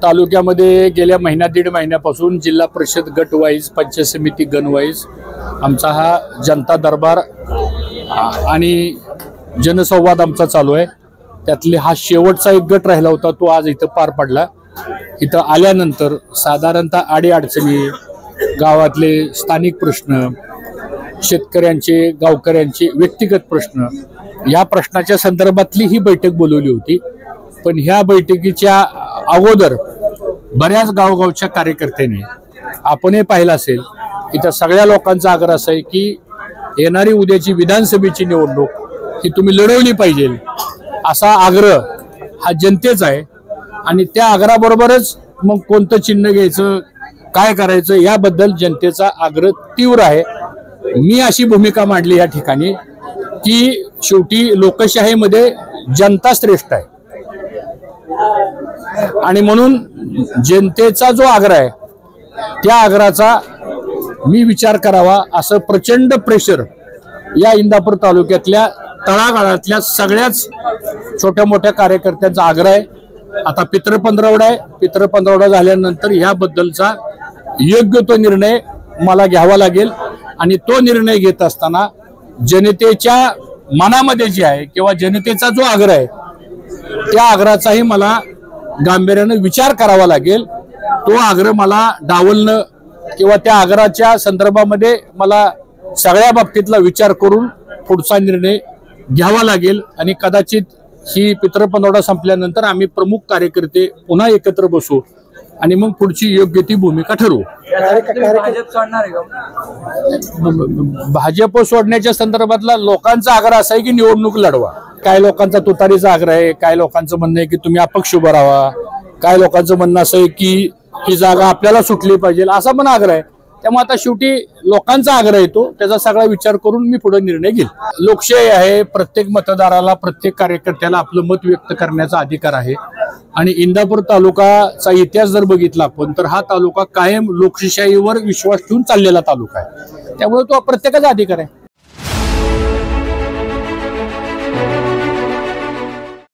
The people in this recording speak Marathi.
तालुक्यामध्ये गेल्या दीड महिन्यापासून जिल्हा परिषद गट वाईज, पंचायत समिती गण वाईज आमचा हा जनता दरबार आणि जनसंवाद आमचा चालू आहे। त्यातले हा शेवटचा एक गट राहिला होता, तो आज इथं पार पडला। इथं आल्यानंतर साधारणतः अडीअडचणी, गावातले स्थानिक प्रश्न, शेतकऱ्यांचे, गावकऱ्यांचे व्यक्तिगत प्रश्न, या प्रश्नाच्या संदर्भातली ही बैठक बोलवली होती। पण ह्या बैठकीच्या अगोदर बऱ्याच गावगावच्या कार्यकर्त्यांनी आपणही पाहिलं असेल, इथं सगळ्या लोकांचा आग्रह असा आहे की येणारी उद्याची विधानसभेची निवडणूक ही तुम्ही लढवली पाहिजे, असा आग्रह हा जनतेचा आहे। आणि त्या आग्रहाबरोबरच मग कोणतं चिन्ह घ्यायचं, काय करायचं याबद्दल जनतेचा आग्रह तीव्र आहे। मी अशी भूमिका मांडली या ठिकाणी की शेवटी लोकशाहीमध्ये जनता श्रेष्ठ आहे आणि म्हणून जनतेचा जो आग्रह आहे त्या आग्रहाचा मी विचार करावा, असं प्रचंड प्रेशर या इंदापूर तालुक्यातल्या तळागाळातल्या सगळ्याच छोट्या मोठ्या कार्यकर्त्यांचा आग्रह आहे। आता पितृ पंधरवडा आहे, पितृ पंधरवडा झाल्यानंतर याबद्दलचा योग्य तो निर्णय मला घ्यावा लागेल आणि तो निर्णय घेत असताना जनतेच्या मनामध्ये जे आहे किंवा जनतेचा जो आग्रह आहे त्या आग्रहाचाही मला गांभीर्याने विचार करावा लागेल। तो आग्रह मला डावलणं किंवा त्या आग्रहाच्या संदर्भामध्ये मला सगळ्या बाबतीतला विचार करून पुढचा निर्णय घ्यावा लागेल आणि कदाचित ही पितृ पंधरवडा संपल्यानंतर आम्ही प्रमुख कार्यकर्ते पुन्हा एकत्र बसू आणि मग पुढची योग्य ती भूमिका ठरवू। भाजप सोडण्याच्या संदर्भातला लोकांचा आग्रह असा आहे की निवडणूक लढवा। काय लोकांचा तुतारीचा आग्रह आहे, काय लोकांचं म्हणणं आहे की तुम्ही अपक्ष उभं राहावा, काय लोकांचं म्हणणं असं आहे की ही जागा आपल्याला सुटली पाहिजे, असा पण आग्रह आहे। त्यामुळे आता शेवटी लोकांचा आग्रह येतो, त्याचा सगळा विचार करून मी पुढे निर्णय घेईल। लोकशाही आहे, प्रत्येक मतदाराला, प्रत्येक कार्यकर्त्याला आपलं मत व्यक्त करण्याचा अधिकार आहे आणि इंदापूर तालुकाचा इतिहास जर बघितला आपण तर हा तालुका कायम लोकशाहीवर विश्वास ठेवून चाललेला तालुका आहे, त्यामुळे तो प्रत्येकाचा अधिकार आहे।